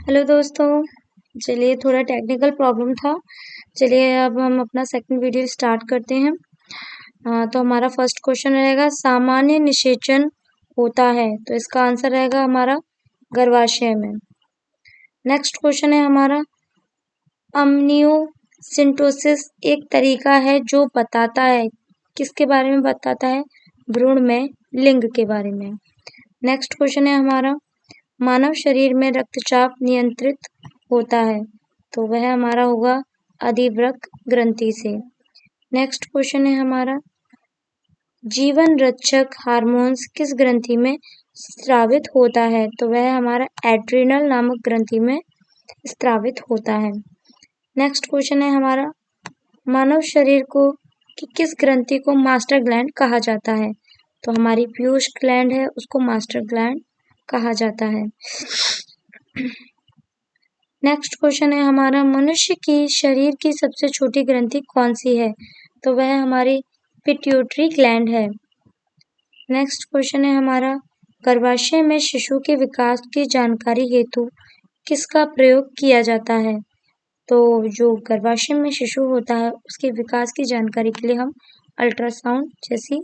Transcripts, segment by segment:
Hello दोस्तों, चलिए थोड़ा टेक्निकल प्रॉब्लम था। चलिए अब हम अपना सेकंड वीडियो स्टार्ट करते हैं। तो हमारा फर्स्ट क्वेश्चन रहेगा सामान्य निषेचन होता है, तो इसका आंसर रहेगा हमारा गर्भाशय में। नेक्स्ट क्वेश्चन है हमारा अम्नियोसिंटोसिस एक तरीका है जो बताता है, किसके बारे में बताता है? भ्रूण में लिंग के बारे में। नेक्स्ट क्वेश्चन है हमारा मानव शरीर में रक्तचाप नियंत्रित होता है, तो वह हमारा होगा अधिवृक्क ग्रंथि से। नेक्स्ट क्वेश्चन है हमारा जीवन रक्षक हार्मोन्स किस ग्रंथि में स्रावित होता है, तो वह हमारा एड्रिनल नामक ग्रंथि में स्रावित होता है। नेक्स्ट क्वेश्चन है हमारा मानव शरीर को कि किस ग्रंथि को मास्टर ग्लैंड कहा जाता है, तो हमारी पीयूष ग्लैंड है उसको मास्टर ग्लैंड कहा जाता है। नेक्स्ट क्वेश्चन है हमारा मनुष्य की शरीर की सबसे छोटी ग्रंथि कौन सी है, तो वह हमारी पिट्यूटरी ग्लैंड है। नेक्स्ट क्वेश्चन है हमारा गर्भाशय में शिशु के विकास की जानकारी हेतु किसका प्रयोग किया जाता है, तो जो गर्भाशय में शिशु होता है उसके विकास की जानकारी के लिए हम अल्ट्रासाउंड जैसी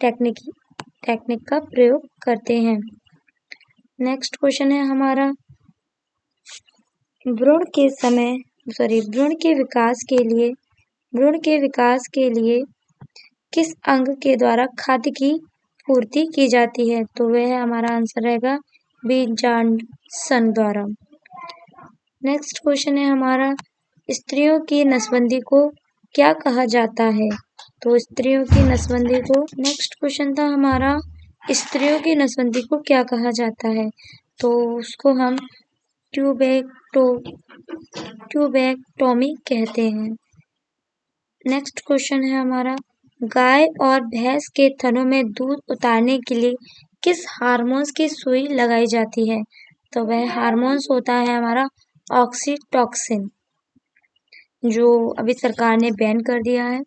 टेक्निक का प्रयोग करते हैं। नेक्स्ट क्वेश्चन है हमारा भ्रूण के विकास के लिए किस अंग के द्वारा खाद्य की पूर्ति की जाती है, तो वह हमारा आंसर रहेगा बीजांडसन द्वारा। नेक्स्ट क्वेश्चन है हमारा स्त्रियों की नसबंदी को क्या कहा जाता है, तो स्त्रियों की नसबंदी को नेक्स्ट क्वेश्चन था हमारा स्त्रियों की नसबंदी को क्या कहा जाता है, तो उसको हम ट्यूबेक्टोमी कहते हैं। नेक्स्ट क्वेश्चन है हमारा गाय और भैंस के थनों में दूध उतारने के लिए किस हार्मोन्स की सुई लगाई जाती है, तो वह हार्मोन्स होता है हमारा ऑक्सीटॉक्सिन, जो अभी सरकार ने बैन कर दिया है।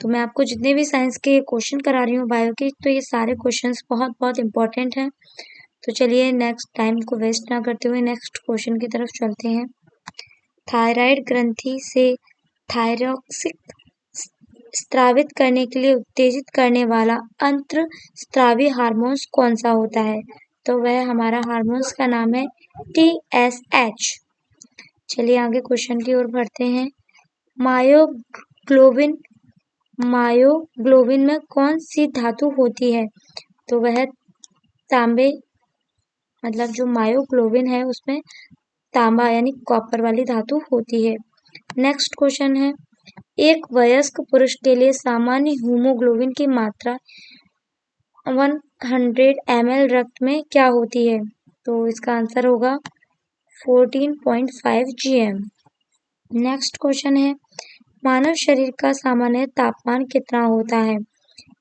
तो मैं आपको जितने भी साइंस के क्वेश्चन करा रही हूँ बायो के, तो ये सारे क्वेश्चंस बहुत बहुत इंपॉर्टेंट हैं। तो चलिए नेक्स्ट टाइम को वेस्ट ना करते हुए नेक्स्ट क्वेश्चन की तरफ चलते हैं। थायराइड ग्रंथि से थायरॉक्सिक स्रावित करने के लिए उत्तेजित करने वाला अंतःस्रावी हार्मोन्स कौन सा होता है, तो वह हमारा हार्मोन्स का नाम है TSH। चलिए आगे क्वेश्चन की ओर बढ़ते हैं। मायोग्लोबिन में कौन सी धातु होती है, तो वह तांबे, मतलब जो मायोग्लोबिन है उसमें तांबा यानी कॉपर वाली धातु होती है। नेक्स्ट क्वेश्चन है एक वयस्क पुरुष के लिए सामान्य हीमोग्लोबिन की मात्रा 100 ml रक्त में क्या होती है, तो इसका आंसर होगा 14.5 gm। नेक्स्ट क्वेश्चन है मानव शरीर का सामान्य तापमान कितना होता है,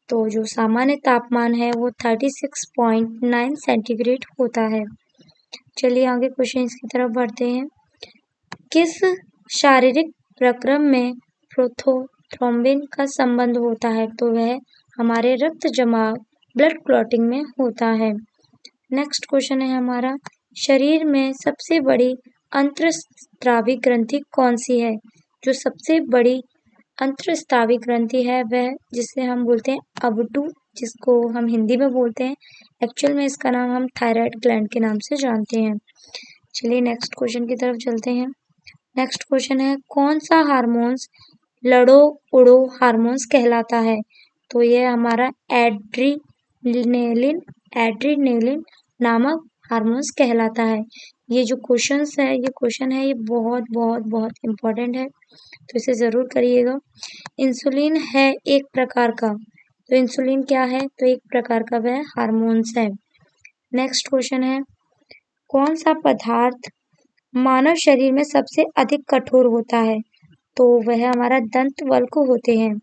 तो जो सामान्य तापमान है वो 36.9 सेंटीग्रेड होता है। चलिए आगे क्वेश्चन की तरफ बढ़ते हैं। किस शारीरिक प्रक्रम में प्रोथ्रोम्बिन का संबंध होता है, तो वह हमारे रक्त जमाव ब्लड क्लॉटिंग में होता है। नेक्स्ट क्वेश्चन है हमारा शरीर में सबसे बड़ी अंतःस्रावी ग्रंथि कौन सी है, जो सबसे बड़ी अंतःस्रावी ग्रंथि है वह जिसे हम बोलते हैं अवटु, जिसको हम हिंदी में बोलते हैं, एक्चुअल में इसका नाम हम थायराइड ग्लैंड के नाम से जानते हैं। चलिए नेक्स्ट क्वेश्चन की तरफ चलते हैं। नेक्स्ट क्वेश्चन है कौन सा हार्मोन्स लड़ो उड़ो हार्मोन्स कहलाता है, तो यह हमारा एड्रीनेलिन नामक हार्मोन्स कहलाता है। ये जो क्वेश्चन है ये बहुत बहुत बहुत इम्पोर्टेंट है, तो इसे ज़रूर करिएगा। इंसुलिन है एक प्रकार का, तो इंसुलिन क्या है, तो एक प्रकार का वह हार्मोन्स है। नेक्स्ट क्वेश्चन है कौन सा पदार्थ मानव शरीर में सबसे अधिक कठोर होता है, तो वह हमारा दंत वल्क होते हैं।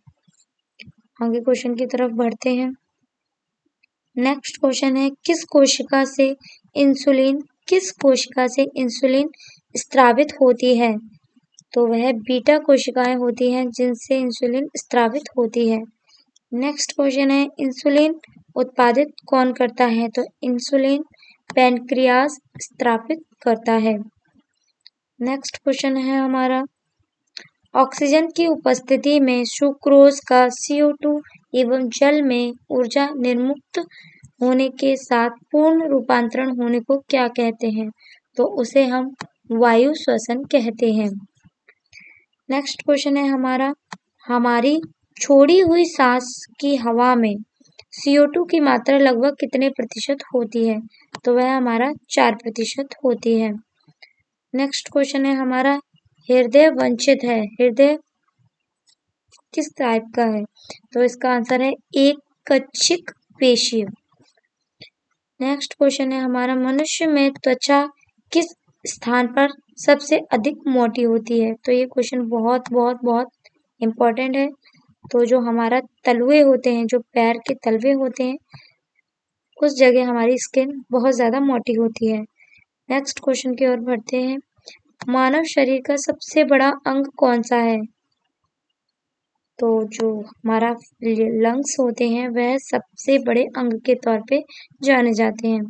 आगे क्वेश्चन की तरफ बढ़ते हैं। नेक्स्ट क्वेश्चन है किस कोशिका से इंसुलिन स्रावित होती है, तो वह बीटा कोशिकाएं होती हैं जिनसे इंसुलिन स्रावित होती है। नेक्स्ट क्वेश्चन है इंसुलिन उत्पादित कौन करता है, तो इंसुलिन पैनक्रियाज स्रावित करता है। नेक्स्ट क्वेश्चन है हमारा, ऑक्सीजन की उपस्थिति में सुक्रोज का CO2 एवं जल में ऊर्जा निर्मुक्त होने के साथ पूर्ण रूपांतरण होने को क्या कहते हैं? तो उसे हम वायु श्वसन कहते हैं। नेक्स्ट क्वेश्चन है हमारा, हमारी छोड़ी हुई सांस की हवा में CO2 की मात्रा लगभग कितने प्रतिशत होती है? तो वह हमारा 4% होती है। नेक्स्ट क्वेश्चन है हमारा, हृदय वंचित है, हृदय किस टाइप का है? तो इसका आंसर है एकच्छिक पेशीय। नेक्स्ट क्वेश्चन है हमारा, मनुष्य में त्वचा किस स्थान पर सबसे अधिक मोटी होती है? तो ये क्वेश्चन बहुत बहुत बहुत इम्पोर्टेंट है। तो जो हमारा तलवे होते हैं, जो पैर के तलवे होते हैं, उस जगह हमारी स्किन बहुत ज्यादा मोटी होती है। नेक्स्ट क्वेश्चन की ओर बढ़ते हैं, मानव शरीर का सबसे बड़ा अंग कौन सा है? तो जो हमारा लंग्स होते हैं वह सबसे बड़े अंग के तौर पे जाने जाते हैं।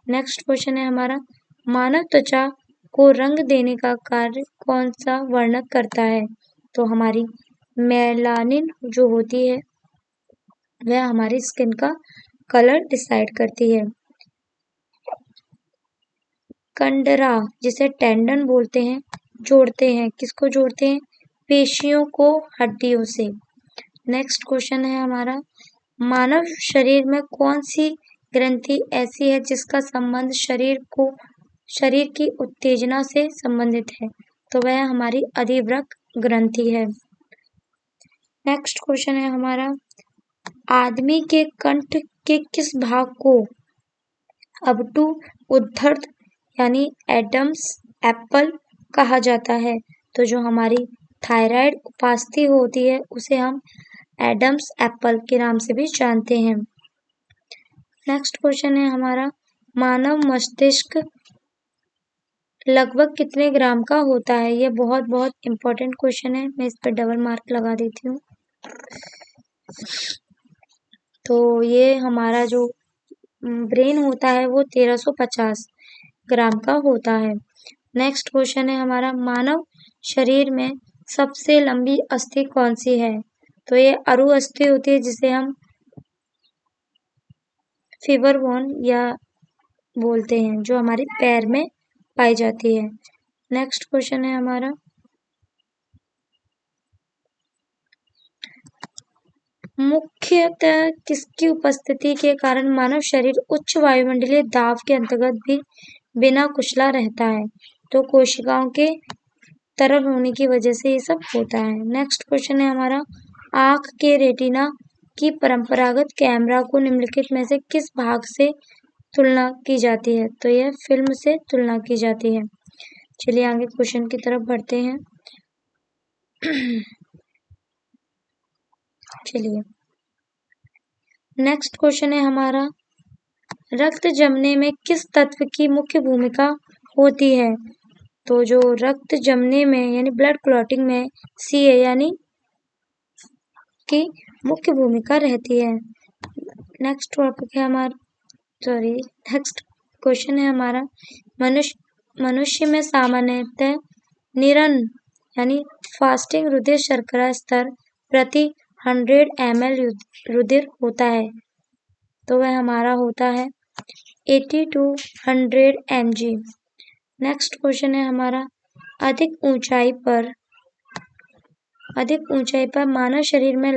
नेक्स्ट क्वेश्चन है हमारा, मानव त्वचा को रंग देने का कार्य कौन सा वर्णक करता है? तो हमारी मेलानिन जो होती है वह हमारी स्किन का कलर डिसाइड करती है। कंडरा, जिसे टेंडन बोलते हैं, जोड़ते हैं, किसको जोड़ते हैं? पेशियों को हड्डियों से। नेक्स्ट क्वेश्चन है हमारा, मानव शरीर में कौन सी ग्रंथि ऐसी है जिसका संबंध शरीर की उत्तेजना से संबंधित है? तो वह हमारी अधिवृक्क ग्रंथि है। नेक्स्ट क्वेश्चन है हमारा, आदमी के कंठ के किस भाग को अबटू उद्धृत यानी एडम्स एप्पल कहा जाता है? तो जो हमारी थायराइड उपास्थि होती है उसे हम एडम्स एप्पल के नाम से भी जानते हैं। नेक्स्ट क्वेश्चन है हमारा, मानव मस्तिष्क लगभग कितने ग्राम का होता है? ये बहुत बहुत इम्पोर्टेंट क्वेश्चन है, मैं इस पर डबल मार्क लगा देती हूँ। तो ये हमारा जो ब्रेन होता है वो 1350 ग्राम का होता है। नेक्स्ट क्वेश्चन है हमारा, मानव शरीर में सबसे लंबी अस्थि कौन सी है? तो ये अरु अस्थि होती है, जिसे हम फीवर बोन या बोलते हैं, जो हमारे पैर में पाई जाती है। नेक्स्ट क्वेश्चन है हमारा, मुख्यतः किसकी उपस्थिति के कारण मानव शरीर उच्च वायुमंडलीय दाब के अंतर्गत भी बिना कुचला रहता है? तो कोशिकाओं के तरल होने की वजह से ये सब होता है। नेक्स्ट क्वेश्चन है हमारा, आंख के रेटिना की परंपरागत कैमरा को निम्नलिखित में से किस भाग से तुलना की जाती है? तो यह फिल्म से तुलना की जाती है। चलिए आगे क्वेश्चन की तरफ बढ़ते हैं। चलिए नेक्स्ट क्वेश्चन है हमारा, रक्त जमने में किस तत्व की मुख्य भूमिका होती है? तो जो रक्त जमने में यानी ब्लड क्लॉटिंग में Ca यानी की मुख्य भूमिका रहती है। नेक्स्ट टॉपिक है हमारा नेक्स्ट क्वेश्चन है हमारा, मनुष्य में सामान्यतः निरन यानी फास्टिंग रुधिर शर्करा स्तर प्रति 100 ml रुधिर होता है? तो वह हमारा होता है 80 to 100 mg। नेक्स्ट क्वेश्चन है हमारा, अधिक ऊंचाई पर मानव शरीर में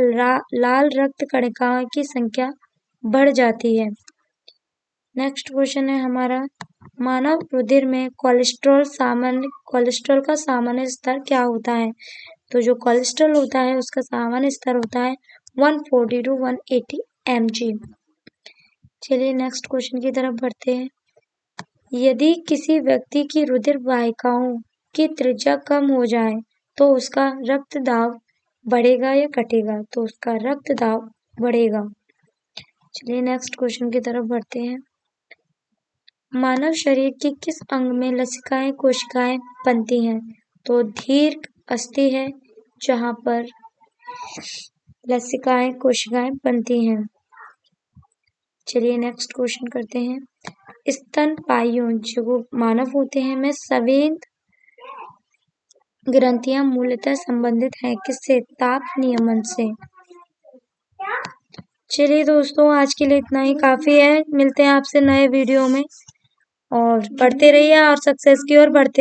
लाल रक्त कणिकाओं की संख्या बढ़ जाती है। नेक्स्ट क्वेश्चन है हमारा, मानव रुधिर में कोलेस्ट्रॉल का सामान्य स्तर क्या होता है? तो जो कोलेस्ट्रॉल होता है उसका सामान्य स्तर होता है 140 to 180 mg। चलिए नेक्स्ट क्वेश्चन की तरफ बढ़ते हैं। यदि किसी व्यक्ति की रुधिर वाहिकाओं की त्रिज्या कम हो जाए तो उसका रक्त दाब बढ़ेगा या घटेगा? तो उसका रक्त दाब बढ़ेगा। चलिए नेक्स्ट क्वेश्चन की तरफ बढ़ते हैं। मानव शरीर के किस अंग में लसिकाएं कोशिकाएं बनती हैं? तो दीर्घ अस्थि है जहां पर लसिकाएं कोशिकाएं बनती हैं। चलिए नेक्स्ट क्वेश्चन करते हैं। स्तनपायियों जो मानव होते हैं में संवेद ग्रंथियां मूलतः संबंधित हैं किससे? ताप नियमन से। चलिए दोस्तों, आज के लिए इतना ही काफी है। मिलते हैं आपसे नए वीडियो में और पढ़ते रहिए और सक्सेस की ओर बढ़ते